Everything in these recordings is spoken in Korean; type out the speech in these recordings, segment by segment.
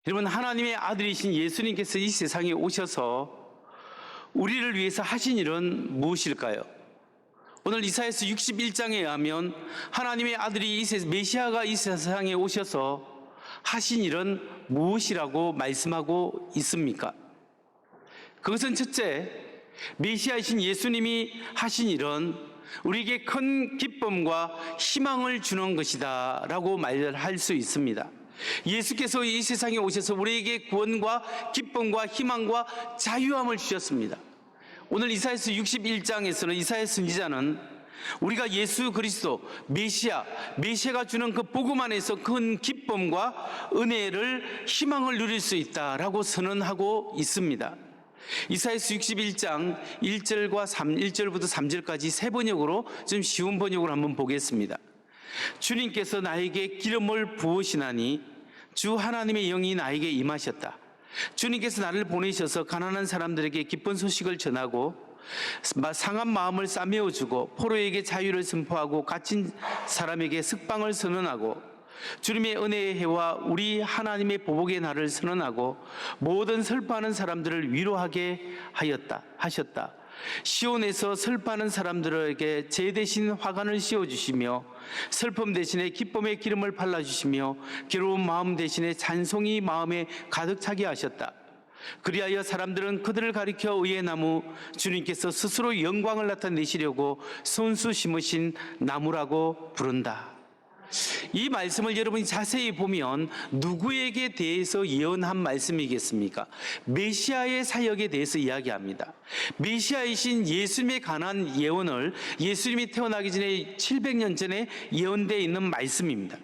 여러분, 하나님의 아들이신 예수님께서 이 세상에 오셔서 우리를 위해서 하신 일은 무엇일까요? 오늘 이사야서 61장에 의하면 하나님의 아들이 메시아가 이 세상에 오셔서 하신 일은 무엇이라고 말씀하고 있습니까? 그것은 첫째, 메시아이신 예수님이 하신 일은 우리에게 큰 기쁨과 희망을 주는 것이다 라고 말할 수 있습니다. 예수께서 이 세상에 오셔서 우리에게 구원과 기쁨과 희망과 자유함을 주셨습니다. 오늘 이사야서 61장에서는 이사야 선지자는 우리가 예수 그리스도 메시아가 주는 그 복음 안에서 큰 기쁨과 은혜를 희망을 누릴 수 있다라고 선언하고 있습니다. 이사야서 61장 1절부터 3절까지 세 번역으로 좀 쉬운 번역으로 한번 보겠습니다. 주님께서 나에게 기름을 부으시나니 주 하나님의 영이 나에게 임하셨다. 주님께서 나를 보내셔서 가난한 사람들에게 기쁜 소식을 전하고 상한 마음을 싸매어주고 포로에게 자유를 선포하고 갇힌 사람에게 석방을 선언하고 주님의 은혜의 해와 우리 하나님의 보복의 날을 선언하고 모든 슬퍼하는 사람들을 위로하게 하셨다. 시온에서 슬퍼하는 사람들에게 제 대신 화관을 씌워주시며 슬픔 대신에 기쁨의 기름을 발라주시며 괴로운 마음 대신에 찬송이 마음에 가득 차게 하셨다. 그리하여 사람들은 그들을 가리켜 의의 나무, 주님께서 스스로 영광을 나타내시려고 손수 심으신 나무라고 부른다. 이 말씀을 여러분이 자세히 보면 누구에게 대해서 예언한 말씀이겠습니까? 메시아의 사역에 대해서 이야기합니다. 메시아이신 예수님에 관한 예언을 예수님이 태어나기 전에 700년 전에 예언되어 있는 말씀입니다.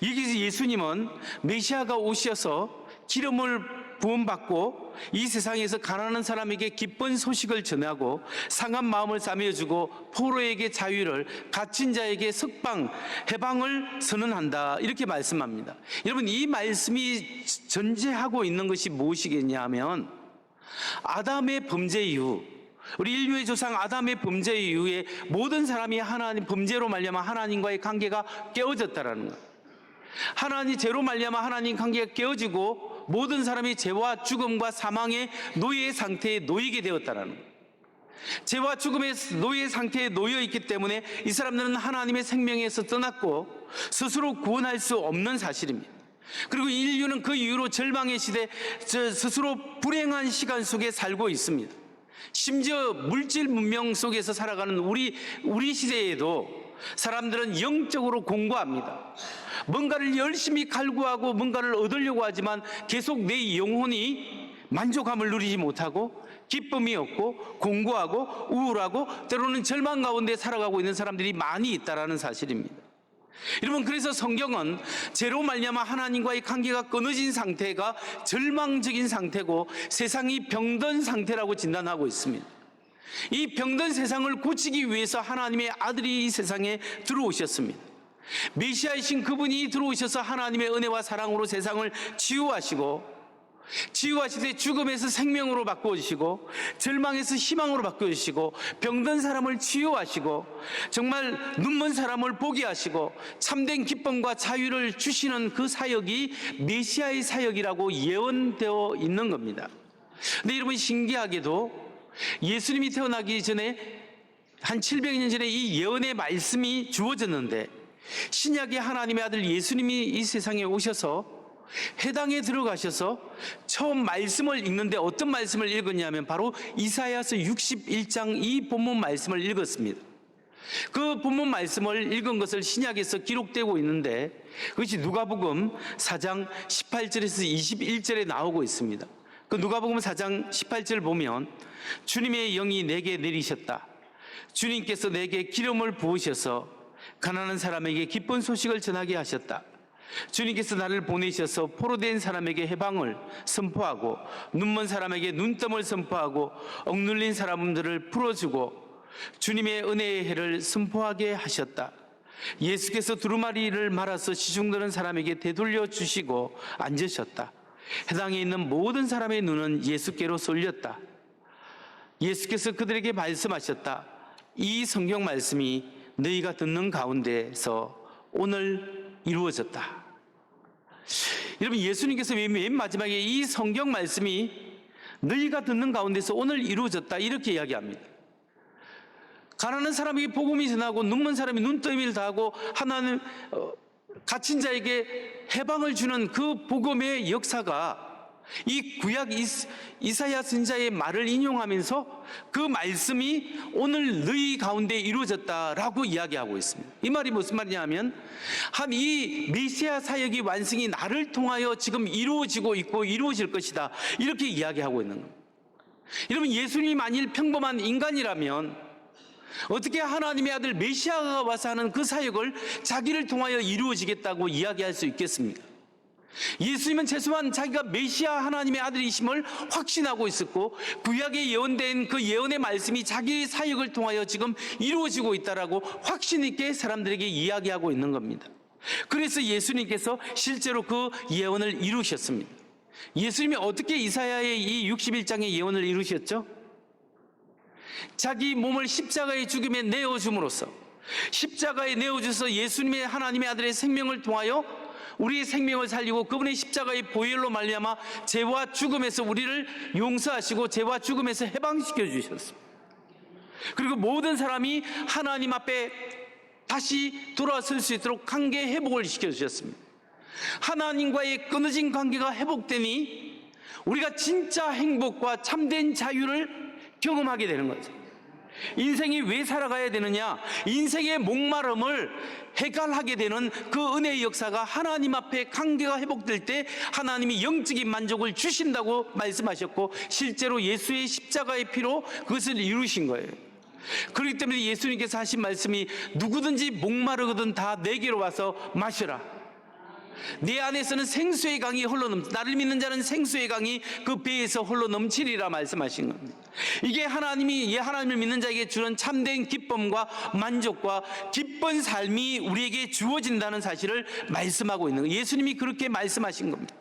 여기서 예수님은 메시아가 오셔서 기름을 부음받고 이 세상에서 가난한 사람에게 기쁜 소식을 전하고 상한 마음을 싸매어주고 포로에게 자유를, 갇힌 자에게 석방, 해방을 선언한다, 이렇게 말씀합니다. 여러분, 이 말씀이 전제하고 있는 것이 무엇이겠냐 하면 아담의 범죄 이후, 우리 인류의 조상 아담의 범죄 이후에 모든 사람이 하나님 범죄로 말미암아 하나님과의 관계가 깨어졌다라는 거예요. 하나님 죄로 말미암아 하나님 관계가 깨어지고 모든 사람이 죄와 죽음과 사망의 노예 상태에 놓이게 되었다는 거예요. 죄와 죽음의 노예 상태에 놓여 있기 때문에 이 사람들은 하나님의 생명에서 떠났고 스스로 구원할 수 없는 사실입니다. 그리고 인류는 그 이후로 절망의 시대, 스스로 불행한 시간 속에 살고 있습니다. 심지어 물질 문명 속에서 살아가는 우리 시대에도 사람들은 영적으로 공고합니다. 뭔가를 열심히 갈구하고 뭔가를 얻으려고 하지만 계속 내 영혼이 만족함을 누리지 못하고 기쁨이 없고 공고하고 우울하고 때로는 절망 가운데 살아가고 있는 사람들이 많이 있다는 사실입니다. 여러분, 그래서 성경은 죄로 말미암아 하나님과의 관계가 끊어진 상태가 절망적인 상태고 세상이 병든 상태라고 진단하고 있습니다. 이 병든 세상을 고치기 위해서 하나님의 아들이 이 세상에 들어오셨습니다. 메시아이신 그분이 들어오셔서 하나님의 은혜와 사랑으로 세상을 치유하시되 죽음에서 생명으로 바꿔주시고 절망에서 희망으로 바꿔주시고 병든 사람을 치유하시고 정말 눈먼 사람을 보게 하시고 참된 기쁨과 자유를 주시는 그 사역이 메시아의 사역이라고 예언되어 있는 겁니다. 근데 여러분, 신기하게도 예수님이 태어나기 전에 한 700년 전에 이 예언의 말씀이 주어졌는데 신약의 하나님의 아들 예수님이 이 세상에 오셔서 해당에 들어가셔서 처음 말씀을 읽는데 어떤 말씀을 읽었냐면 바로 이사야서 61장 이 본문 말씀을 읽었습니다. 그 본문 말씀을 읽은 것을 신약에서 기록되고 있는데 그것이 누가복음 4장 18절에서 21절에 나오고 있습니다. 그 누가복음 4장 18절 보면 주님의 영이 내게 내리셨다. 주님께서 내게 기름을 부으셔서 가난한 사람에게 기쁜 소식을 전하게 하셨다. 주님께서 나를 보내셔서 포로된 사람에게 해방을 선포하고 눈먼 사람에게 눈뜸을 선포하고 억눌린 사람들을 풀어주고 주님의 은혜의 해를 선포하게 하셨다. 예수께서 두루마리를 말아서 시중드는 사람에게 되돌려 주시고 앉으셨다. 해당에 있는 모든 사람의 눈은 예수께로 쏠렸다. 예수께서 그들에게 말씀하셨다. 이 성경 말씀이 너희가 듣는 가운데서 오늘 이루어졌다. 여러분, 예수님께서 맨 마지막에 이 성경 말씀이 너희가 듣는 가운데서 오늘 이루어졌다 이렇게 이야기합니다. 가난한 사람에게 복음이 전하고 눈먼 사람이 눈떠미를 다하고 하나님 갇힌 자에게 해방을 주는 그 복음의 역사가 이 구약 이사야 선지자의 말을 인용하면서 그 말씀이 오늘 너희 가운데 이루어졌다라고 이야기하고 있습니다. 이 말이 무슨 말이냐 하면 이 메시아 사역의 완성이 나를 통하여 지금 이루어지고 있고 이루어질 것이다 이렇게 이야기하고 있는 겁니다. 여러분, 예수님이 만일 평범한 인간이라면 어떻게 하나님의 아들 메시아가 와서 하는 그 사역을 자기를 통하여 이루어지겠다고 이야기할 수 있겠습니까? 예수님은 최소한 자기가 메시아 하나님의 아들이심을 확신하고 있었고 구약에 예언된 그 예언의 말씀이 자기의 사역을 통하여 지금 이루어지고 있다라고 확신 있게 사람들에게 이야기하고 있는 겁니다. 그래서 예수님께서 실제로 그 예언을 이루셨습니다. 예수님이 어떻게 이사야의 이 61장의 예언을 이루셨죠? 자기 몸을 십자가의 죽임에 내어줌으로써, 십자가에 내어줘서 예수님의 하나님의 아들의 생명을 통하여 우리의 생명을 살리고 그분의 십자가의 보혈로 말미암아 죄와 죽음에서 우리를 용서하시고 죄와 죽음에서 해방시켜 주셨습니다. 그리고 모든 사람이 하나님 앞에 다시 돌아설 수 있도록 관계 회복을 시켜주셨습니다. 하나님과의 끊어진 관계가 회복되니 우리가 진짜 행복과 참된 자유를 경험하게 되는 거죠. 인생이 왜 살아가야 되느냐, 인생의 목마름을 해결하게 되는 그 은혜의 역사가 하나님 앞에 관계가 회복될 때 하나님이 영적인 만족을 주신다고 말씀하셨고 실제로 예수의 십자가의 피로 그것을 이루신 거예요. 그렇기 때문에 예수님께서 하신 말씀이 누구든지 목마르거든 다 내게로 와서 마셔라. 내 안에서는 생수의 강이 나를 믿는 자는 생수의 강이 그 배에서 홀로 넘치리라 말씀하신 겁니다. 이게 하나님을 믿는 자에게 주는 참된 기쁨과 만족과 기쁜 삶이 우리에게 주어진다는 사실을 말씀하고 있는 거예요. 예수님이 그렇게 말씀하신 겁니다.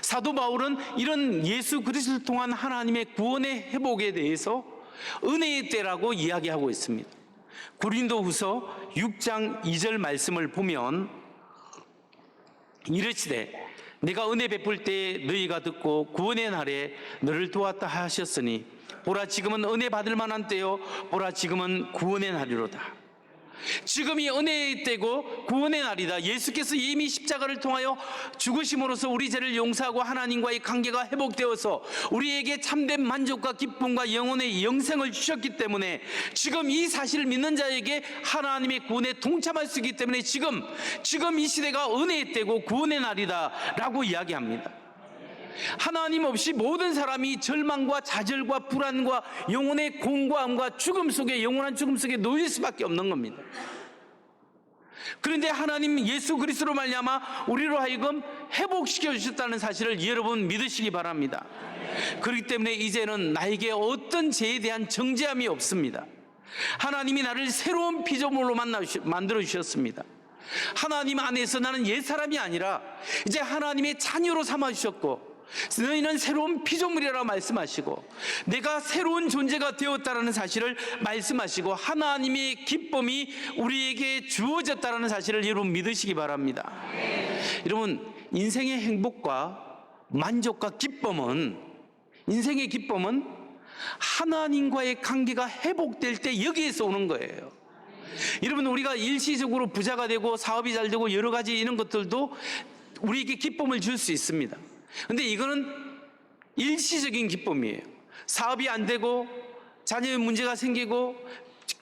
사도 바울은 이런 예수 그리스도를 통한 하나님의 구원의 회복에 대해서 은혜의 때라고 이야기하고 있습니다. 고린도후서 6장 2절 말씀을 보면 이르시되 내가 은혜 베풀 때에 너희가 듣고 구원의 날에 너를 도왔다 하셨으니 보라 지금은 은혜 받을 만한 때요 보라 지금은 구원의 날이로다. 지금이 은혜의 때고 구원의 날이다. 예수께서 이미 십자가를 통하여 죽으심으로써 우리 죄를 용서하고 하나님과의 관계가 회복되어서 우리에게 참된 만족과 기쁨과 영혼의 영생을 주셨기 때문에 지금 이 사실을 믿는 자에게 하나님의 구원에 동참할 수 있기 때문에 지금 이 시대가 은혜의 때고 구원의 날이다 라고 이야기합니다. 하나님 없이 모든 사람이 절망과 좌절과 불안과 영혼의 공고함과 죽음 속에 영원한 죽음 속에 놓일 수밖에 없는 겁니다. 그런데 하나님 예수 그리스도로 말미암아 우리로 하여금 회복시켜 주셨다는 사실을 여러분 믿으시기 바랍니다. 그렇기 때문에 이제는 나에게 어떤 죄에 대한 정죄함이 없습니다. 하나님이 나를 새로운 피조물로 만들어 주셨습니다. 하나님 안에서 나는 옛사람이 아니라 이제 하나님의 자녀로 삼아 주셨고 너희는 새로운 피조물이라고 말씀하시고 내가 새로운 존재가 되었다는 사실을 말씀하시고 하나님의 기쁨이 우리에게 주어졌다는 사실을 여러분 믿으시기 바랍니다. 여러분, 인생의 행복과 만족과 인생의 기쁨은 하나님과의 관계가 회복될 때 여기에서 오는 거예요. 여러분, 우리가 일시적으로 부자가 되고 사업이 잘 되고 여러 가지 이런 것들도 우리에게 기쁨을 줄 수 있습니다. 근데 이거는 일시적인 기쁨이에요. 사업이 안 되고 자녀의 문제가 생기고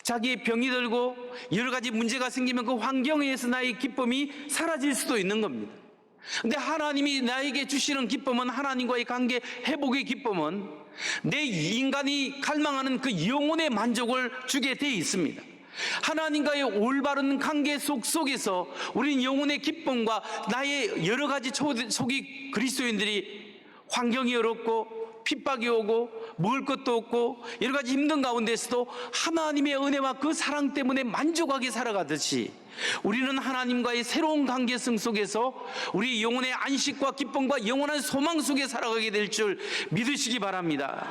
자기의 병이 들고 여러 가지 문제가 생기면 그 환경에 의해서 나의 기쁨이 사라질 수도 있는 겁니다. 근데 하나님이 나에게 주시는 기쁨은 하나님과의 관계 회복의 기쁨은 내 인간이 갈망하는 그 영혼의 만족을 주게 돼 있습니다. 하나님과의 올바른 관계 속에서 우리는 영혼의 기쁨과 나의 여러 가지 속이 그리스도인들이 환경이 어렵고 핍박이 오고 먹을 것도 없고 여러 가지 힘든 가운데서도 하나님의 은혜와 그 사랑 때문에 만족하게 살아가듯이 우리는 하나님과의 새로운 관계성 속에서 우리 영혼의 안식과 기쁨과 영원한 소망 속에 살아가게 될 줄 믿으시기 바랍니다.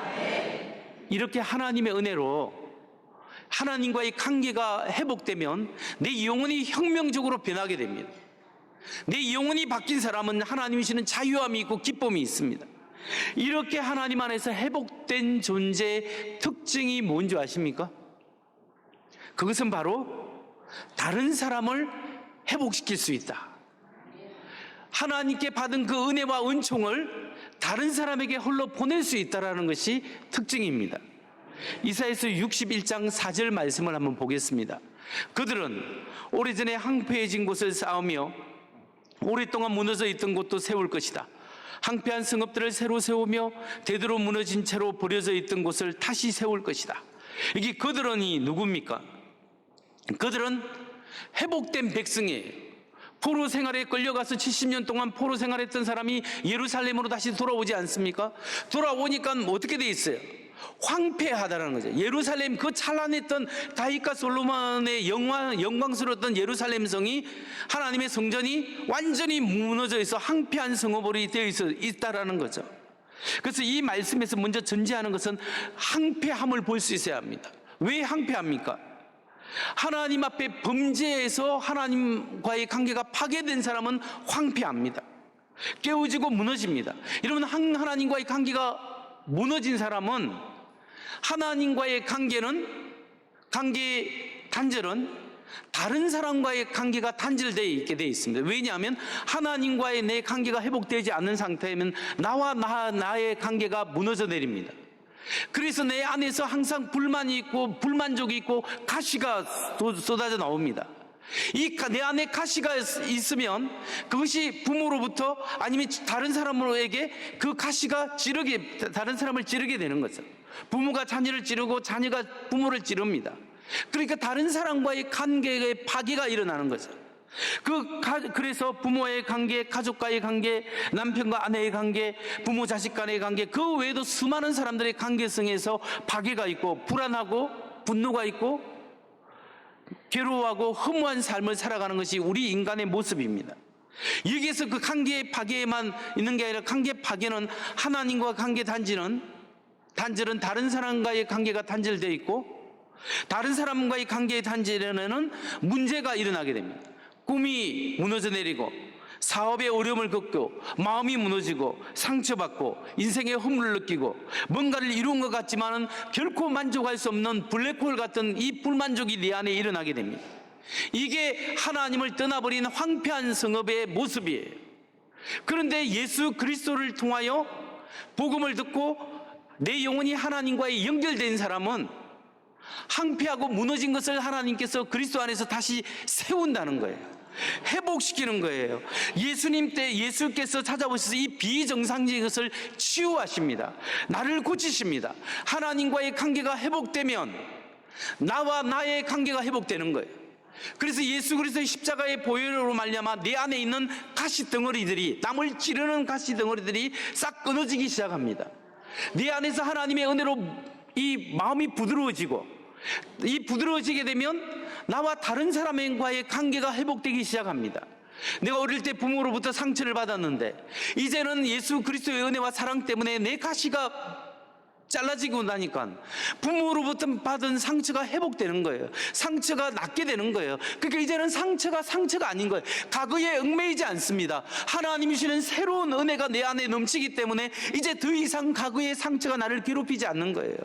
이렇게 하나님의 은혜로 하나님과의 관계가 회복되면 내 영혼이 혁명적으로 변하게 됩니다. 내 영혼이 바뀐 사람은 하나님이 주시는 자유함이 있고 기쁨이 있습니다. 이렇게 하나님 안에서 회복된 존재의 특징이 뭔지 아십니까? 그것은 바로 다른 사람을 회복시킬 수 있다. 하나님께 받은 그 은혜와 은총을 다른 사람에게 홀로 보낼 수 있다는 것이 특징입니다. 이사야서 61장 4절 말씀을 한번 보겠습니다. 그들은 오래전에 황폐해진 곳을 쌓으며 오랫동안 무너져 있던 곳도 세울 것이다. 황폐한 성읍들을 새로 세우며 대대로 무너진 채로 버려져 있던 곳을 다시 세울 것이다. 이게 그들은이 누굽니까? 그들은 회복된 백성이에요. 포로 생활에 끌려가서 70년 동안 포로 생활했던 사람이 예루살렘으로 다시 돌아오지 않습니까? 돌아오니까 어떻게 돼 있어요? 황폐하다라는 거죠. 예루살렘, 그 찬란했던 다윗과 솔로몬의 영광스러웠던 예루살렘 성이, 하나님의 성전이 완전히 무너져 있어 황폐한 성읍으로 되어 있다라는 거죠. 그래서 이 말씀에서 먼저 전제하는 것은 황폐함을 볼 수 있어야 합니다. 왜 황폐합니까? 하나님 앞에 범죄해서 하나님과의 관계가 파괴된 사람은 황폐합니다. 깨어지고 무너집니다. 이러면 하나님과의 관계가 무너진 사람은, 하나님과의 단절은 다른 사람과의 관계가 단절되어 있게 되어 있습니다. 왜냐하면 하나님과의 내 관계가 회복되지 않는 상태면 나와 나의 관계가 무너져 내립니다. 그래서 내 안에서 항상 불만이 있고 불만족이 있고 가시가 쏟아져 나옵니다. 내 안에 가시가 있으면 그것이 부모로부터 아니면 다른 사람에게 그 가시가 다른 사람을 찌르게 되는 거죠. 부모가 자녀를 찌르고 자녀가 부모를 찌릅니다. 그러니까 다른 사람과의 관계의 파괴가 일어나는 거죠. 그래서 부모의 관계, 가족과의 관계, 남편과 아내의 관계, 부모 자식 간의 관계, 그 외에도 수많은 사람들의 관계성에서 파괴가 있고 불안하고 분노가 있고 괴로워하고 허무한 삶을 살아가는 것이 우리 인간의 모습입니다. 여기에서 그 관계의 파괴만 있는 게 아니라, 관계 파괴는 하나님과 관계 단절은 다른 사람과의 관계가 단절되어 있고, 다른 사람과의 관계의 단절에는 문제가 일어나게 됩니다. 꿈이 무너져 내리고, 사업에 어려움을 겪고, 마음이 무너지고, 상처받고, 인생의 허물을 느끼고, 뭔가를 이룬 것 같지만은 결코 만족할 수 없는 블랙홀 같은 이 불만족이 내 안에 일어나게 됩니다. 이게 하나님을 떠나버린 황폐한 성읍의 모습이에요. 그런데 예수 그리스도를 통하여 복음을 듣고 내 영혼이 하나님과의 연결된 사람은 황폐하고 무너진 것을 하나님께서 그리스도 안에서 다시 세운다는 거예요. 회복시키는 거예요. 예수님 때 예수께서 찾아오셔서 이 비정상적인 것을 치유하십니다. 나를 고치십니다. 하나님과의 관계가 회복되면 나와 나의 관계가 회복되는 거예요. 그래서 예수 그리스도의 십자가의 보혈로 말미암아 내 안에 있는 가시덩어리들이, 남을 찌르는 가시덩어리들이 싹 끊어지기 시작합니다. 내 안에서 하나님의 은혜로 이 마음이 부드러워지고, 이 부드러워지게 되면 나와 다른 사람과의 관계가 회복되기 시작합니다. 내가 어릴 때 부모로부터 상처를 받았는데 이제는 예수 그리스도의 은혜와 사랑 때문에 내 가시가 잘라지고 나니까 부모로부터 받은 상처가 회복되는 거예요. 상처가 낫게 되는 거예요. 그러니까 이제는 상처가 아닌 거예요. 과거에 얽매이지 않습니다. 하나님이 주시는 새로운 은혜가 내 안에 넘치기 때문에 이제 더 이상 과거의 상처가 나를 괴롭히지 않는 거예요.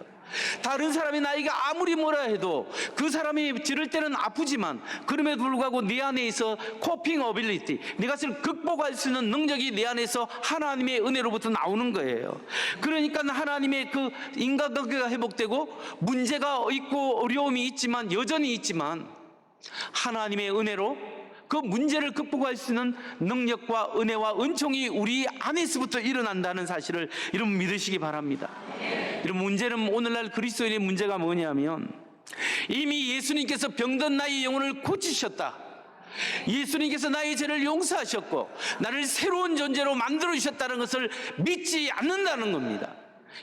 다른 사람이 나에게 아무리 뭐라 해도 그 사람이 지를 때는 아프지만 그럼에도 불구하고 내 안에 있어 코핑 어빌리티, 내가 그것을 극복할 수 있는 능력이 내 안에서 하나님의 은혜로부터 나오는 거예요. 그러니까 하나님의 그 인간관계가 회복되고, 문제가 있고 어려움이 있지만 여전히 있지만 하나님의 은혜로 그 문제를 극복할 수 있는 능력과 은혜와 은총이 우리 안에서부터 일어난다는 사실을 여러분 믿으시기 바랍니다. 여러분, 문제는 오늘날 그리스도인의 문제가 뭐냐면, 이미 예수님께서 병든 나의 영혼을 고치셨다. 예수님께서 나의 죄를 용서하셨고 나를 새로운 존재로 만들어 주셨다는 것을 믿지 않는다는 겁니다.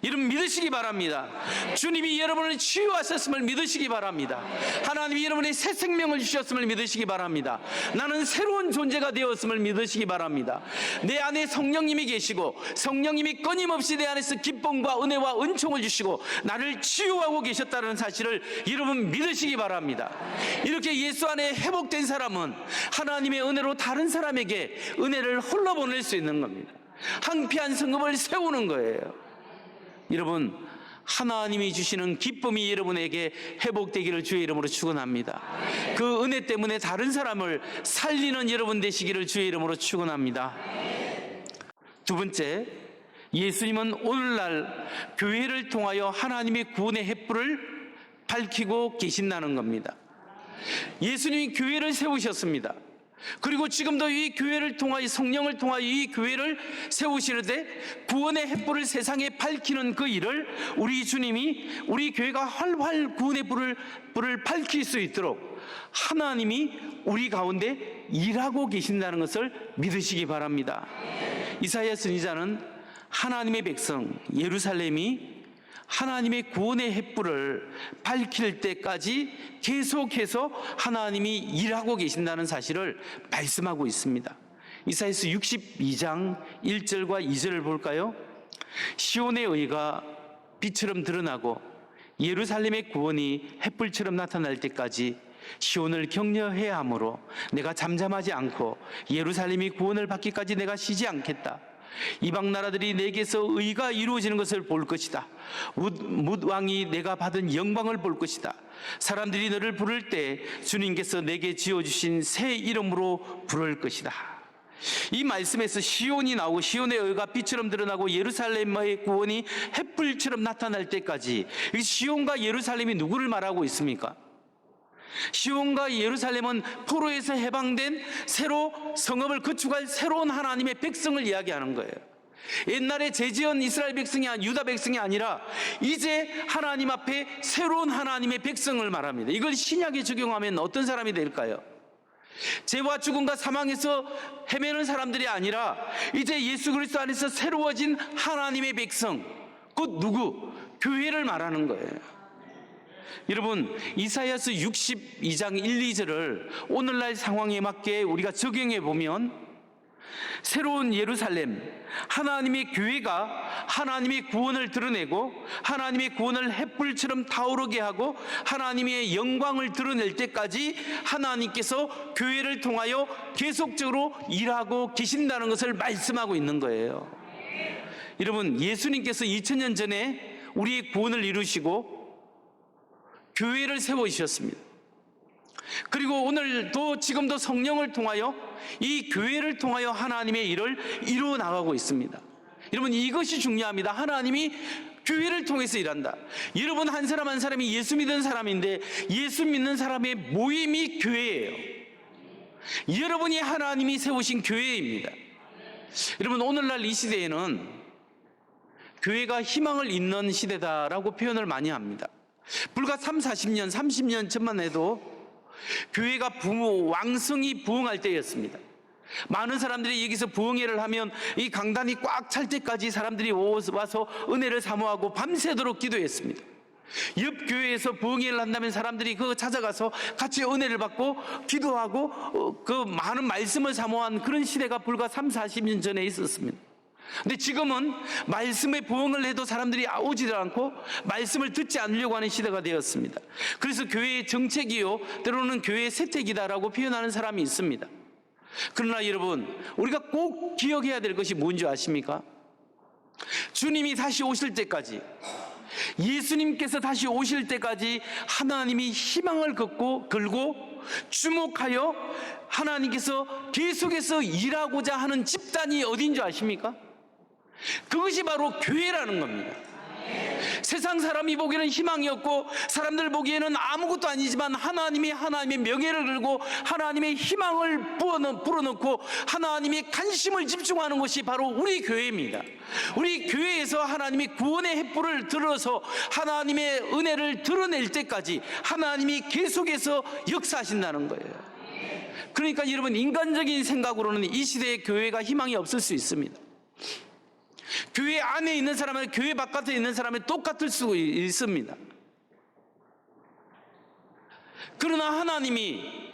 여러분 믿으시기 바랍니다. 주님이 여러분을 치유하셨음을 믿으시기 바랍니다. 하나님이 여러분의 새 생명을 주셨음을 믿으시기 바랍니다. 나는 새로운 존재가 되었음을 믿으시기 바랍니다. 내 안에 성령님이 계시고 성령님이 끊임없이 내 안에서 기쁨과 은혜와 은총을 주시고 나를 치유하고 계셨다는 사실을 여러분 믿으시기 바랍니다. 이렇게 예수 안에 회복된 사람은 하나님의 은혜로 다른 사람에게 은혜를 흘러보낼 수 있는 겁니다. 황폐한 성읍을 세우는 거예요. 여러분, 하나님이 주시는 기쁨이 여러분에게 회복되기를 주의 이름으로 축원합니다. 그 은혜 때문에 다른 사람을 살리는 여러분 되시기를 주의 이름으로 축원합니다. 두 번째, 예수님은 오늘날 교회를 통하여 하나님의 구원의 횃불을 밝히고 계신다는 겁니다. 예수님이 교회를 세우셨습니다. 그리고 지금도 이 교회를 통하여 성령을 통하여 이 교회를 세우시는데 구원의 횃불을 세상에 밝히는 그 일을 우리 주님이 우리 교회가 활활 구원의 불을 밝힐 수 있도록 하나님이 우리 가운데 일하고 계신다는 것을 믿으시기 바랍니다. 이사야 선지자는 하나님의 백성 예루살렘이 하나님의 구원의 횃불을 밝힐 때까지 계속해서 하나님이 일하고 계신다는 사실을 말씀하고 있습니다. 이사야서 62장 1절과 2절을 볼까요? 시온의 의가 빛처럼 드러나고 예루살렘의 구원이 횃불처럼 나타날 때까지 시온을 격려해야 하므로 내가 잠잠하지 않고 예루살렘이 구원을 받기까지 내가 쉬지 않겠다. 이방 나라들이 내게서 의가 이루어지는 것을 볼 것이다. 뭇 왕이 내가 받은 영광을 볼 것이다. 사람들이 너를 부를 때 주님께서 내게 지어주신 새 이름으로 부를 것이다. 이 말씀에서 시온이 나오고 시온의 의가 빛처럼 드러나고 예루살렘의 구원이 횃불처럼 나타날 때까지 이 시온과 예루살렘이 누구를 말하고 있습니까? 시온과 예루살렘은 포로에서 해방된 새로 성읍을 건축할 새로운 하나님의 백성을 이야기하는 거예요. 옛날에 재지은 이스라엘 백성이 유다 백성이 아니라 이제 하나님 앞에 새로운 하나님의 백성을 말합니다. 이걸 신약에 적용하면 어떤 사람이 될까요? 죄와 죽음과 사망에서 헤매는 사람들이 아니라 이제 예수 그리스도 안에서 새로워진 하나님의 백성, 곧 누구? 교회를 말하는 거예요. 여러분, 이사야서 62장 1, 2절을 오늘날 상황에 맞게 우리가 적용해 보면 새로운 예루살렘, 하나님의 교회가 하나님의 구원을 드러내고 하나님의 구원을 횃불처럼 타오르게 하고 하나님의 영광을 드러낼 때까지 하나님께서 교회를 통하여 계속적으로 일하고 계신다는 것을 말씀하고 있는 거예요. 여러분, 예수님께서 2000년 전에 우리의 구원을 이루시고 교회를 세워주셨습니다. 그리고 오늘도 지금도 성령을 통하여 이 교회를 통하여 하나님의 일을 이루어 나가고 있습니다. 여러분, 이것이 중요합니다. 하나님이 교회를 통해서 일한다. 여러분 한 사람 한 사람이 예수 믿는 사람인데 예수 믿는 사람의 모임이 교회예요. 여러분이 하나님이 세우신 교회입니다. 여러분, 오늘날 이 시대에는 교회가 희망을 잇는 시대다라고 표현을 많이 합니다. 불과 30년, 30년 전만 해도 교회가 왕성히 부흥할 때였습니다. 많은 사람들이 여기서 부흥회를 하면 이 강단이 꽉 찰 때까지 사람들이 와서 은혜를 사모하고 밤새도록 기도했습니다. 옆 교회에서 부흥회를 한다면 사람들이 그거 찾아가서 같이 은혜를 받고 기도하고 그 많은 말씀을 사모한 그런 시대가 불과 30-40년 전에 있었습니다. 근데 지금은 말씀에 부응을 해도 사람들이 오지를 않고 말씀을 듣지 않으려고 하는 시대가 되었습니다. 그래서 교회의 정책이요, 때로는 교회의 세택이다라고 표현하는 사람이 있습니다. 그러나 여러분, 우리가 꼭 기억해야 될 것이 뭔지 아십니까? 주님이 다시 오실 때까지, 예수님께서 다시 오실 때까지 하나님이 희망을 걸고 주목하여 하나님께서 계속해서 일하고자 하는 집단이 어딘 줄 아십니까? 그것이 바로 교회라는 겁니다. 세상 사람이 보기에는 희망이 없고 사람들 보기에는 아무것도 아니지만 하나님의 명예를 걸고 하나님의 희망을 불어넣고 하나님의 관심을 집중하는 것이 바로 우리 교회입니다. 우리 교회에서 하나님의 구원의 횃불을 들어서 하나님의 은혜를 드러낼 때까지 하나님이 계속해서 역사하신다는 거예요. 그러니까 여러분, 인간적인 생각으로는 이 시대의 교회가 희망이 없을 수 있습니다. 교회 안에 있는 사람은 교회 바깥에 있는 사람이 똑같을 수 있습니다. 그러나 하나님이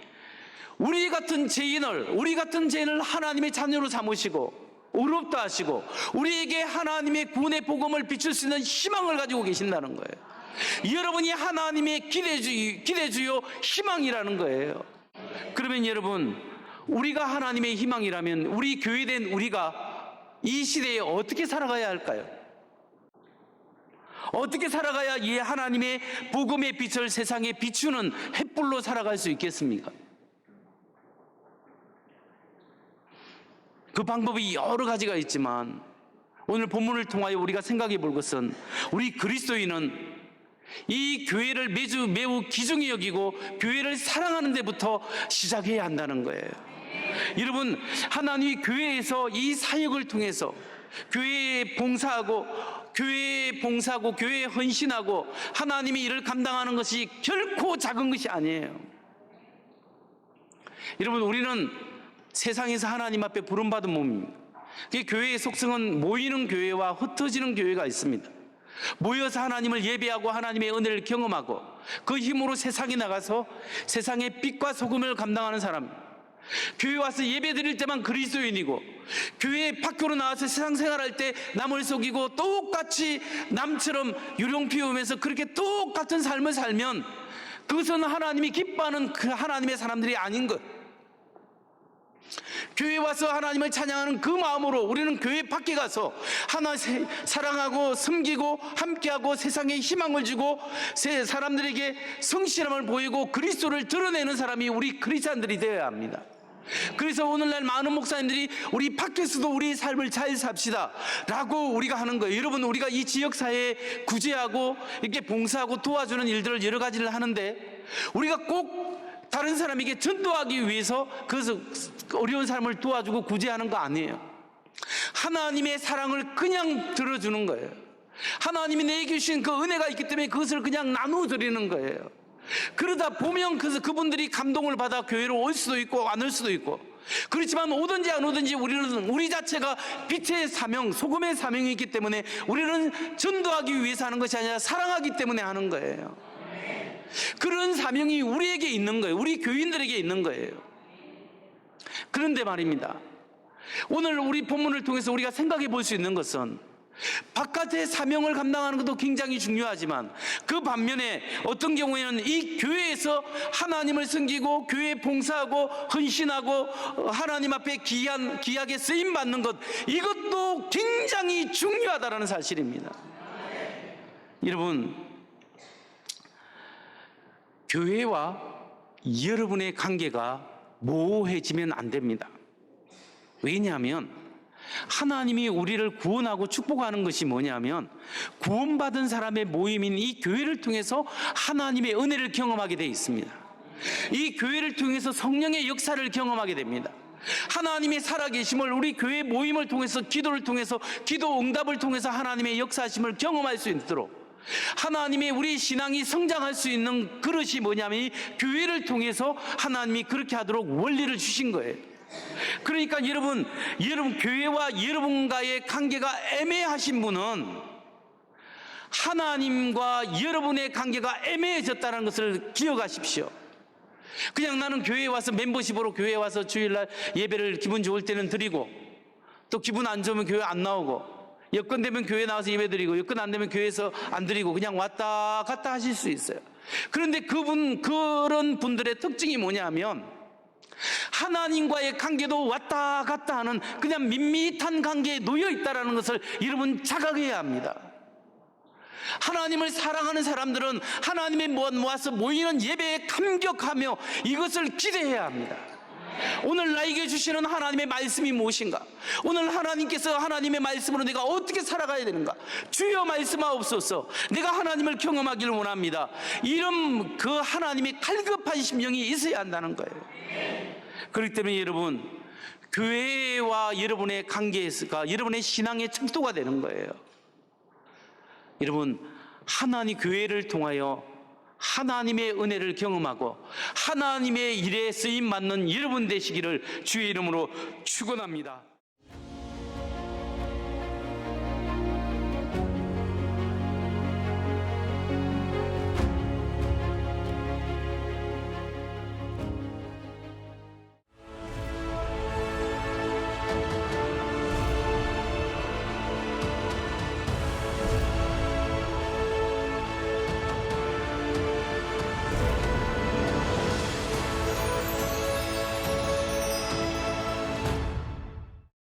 우리 같은 죄인을 하나님의 자녀로 삼으시고 의롭다 하시고 우리에게 하나님의 구원의 복음을 비출 수 있는 희망을 가지고 계신다는 거예요. 여러분이 하나님의 기대주요 희망이라는 거예요. 그러면 여러분, 우리가 하나님의 희망이라면 우리 교회된 우리가 이 시대에 어떻게 살아가야 할까요? 어떻게 살아가야 이 하나님의 복음의 빛을 세상에 비추는 햇불로 살아갈 수 있겠습니까? 그 방법이 여러 가지가 있지만 오늘 본문을 통하여 우리가 생각해 볼 것은 우리 그리스도인은 이 교회를 매우 귀중히 여기고 교회를 사랑하는 데부터 시작해야 한다는 거예요. 여러분, 하나님이 교회에서 이 사역을 통해서 교회에 봉사하고 교회에 헌신하고 하나님이 이를 감당하는 것이 결코 작은 것이 아니에요. 여러분, 우리는 세상에서 하나님 앞에 부름받은 몸입니다. 교회의 속성은 모이는 교회와 흩어지는 교회가 있습니다. 모여서 하나님을 예배하고 하나님의 은혜를 경험하고 그 힘으로 세상에 나가서 세상의 빛과 소금을 감당하는 사람, 교회 와서 예배 드릴 때만 그리스도인이고 교회 밖으로 나와서 세상 생활할 때 남을 속이고 똑같이 남처럼 유령 피우면서 그렇게 똑같은 삶을 살면 그것은 하나님이 기뻐하는 그 하나님의 사람들이 아닌 것. 교회 와서 하나님을 찬양하는 그 마음으로 우리는 교회 밖에 가서 하나님 사랑하고 섬기고 함께하고 세상에 희망을 주고 사람들에게 성실함을 보이고 그리스도를 드러내는 사람이 우리 크리스찬들이 되어야 합니다. 그래서 오늘날 많은 목사님들이 우리 밖에서도 우리 삶을 잘 삽시다 라고 우리가 하는 거예요. 여러분, 우리가 이 지역사회에 구제하고 이렇게 봉사하고 도와주는 일들을 여러 가지를 하는데 우리가 꼭 다른 사람에게 전도하기 위해서 그래서 어려운 사람을 도와주고 구제하는 거 아니에요. 하나님의 사랑을 그냥 들어주는 거예요. 하나님이 내게 주신 그 은혜가 있기 때문에 그것을 그냥 나누어 드리는 거예요. 그러다 보면 그분들이 감동을 받아 교회로 올 수도 있고 안 올 수도 있고, 그렇지만 오든지 안 오든지 우리 자체가 빛의 사명, 소금의 사명이 있기 때문에 우리는 전도하기 위해서 하는 것이 아니라 사랑하기 때문에 하는 거예요. 그런 사명이 우리에게 있는 거예요. 우리 교인들에게 있는 거예요. 그런데 말입니다, 오늘 우리 본문을 통해서 우리가 생각해 볼 수 있는 것은 바깥의 사명을 감당하는 것도 굉장히 중요하지만 그 반면에 어떤 경우에는 이 교회에서 하나님을 섬기고 교회에 봉사하고 헌신하고 하나님 앞에 귀하게 쓰임받는 것, 이것도 굉장히 중요하다는 사실입니다. 여러분, 교회와 여러분의 관계가 모호해지면 안 됩니다. 왜냐하면 하나님이 우리를 구원하고 축복하는 것이 뭐냐면 구원받은 사람의 모임인 이 교회를 통해서 하나님의 은혜를 경험하게 되어 있습니다. 이 교회를 통해서 성령의 역사를 경험하게 됩니다. 하나님의 살아계심을 우리 교회 모임을 통해서 기도를 통해서 기도 응답을 통해서 하나님의 역사하심을 경험할 수 있도록 하나님의 우리 신앙이 성장할 수 있는 그릇이 뭐냐면 이 교회를 통해서 하나님이 그렇게 하도록 원리를 주신 거예요. 그러니까 여러분 교회와 여러분과의 관계가 애매하신 분은 하나님과 여러분의 관계가 애매해졌다는 것을 기억하십시오. 그냥 나는 교회에 와서 멤버십으로 교회에 와서 주일날 예배를 기분 좋을 때는 드리고 또 기분 안 좋으면 교회 안 나오고 여건 되면 교회 나와서 예배 드리고 여건 안 되면 교회에서 안 드리고 그냥 왔다 갔다 하실 수 있어요. 그런데 그런 분들의 특징이 뭐냐면 하나님과의 관계도 왔다 갔다 하는 그냥 밋밋한 관계에 놓여 있다는 것을 여러분 자각해야 합니다. 하나님을 사랑하는 사람들은 하나님의 모아서 모이는 예배에 감격하며 이것을 기대해야 합니다. 오늘 나에게 주시는 하나님의 말씀이 무엇인가? 오늘 하나님께서 하나님의 말씀으로 내가 어떻게 살아가야 되는가? 주여 말씀하옵소서. 내가 하나님을 경험하기를 원합니다. 이런 그 하나님의 갈급한 심령이 있어야 한다는 거예요. 그렇기 때문에 여러분, 교회와 여러분의 관계가 여러분의 신앙의 척도가 되는 거예요. 여러분, 하나님 교회를 통하여 하나님의 은혜를 경험하고 하나님의 일에 쓰임 받는 여러분 되시기를 주의 이름으로 축원합니다.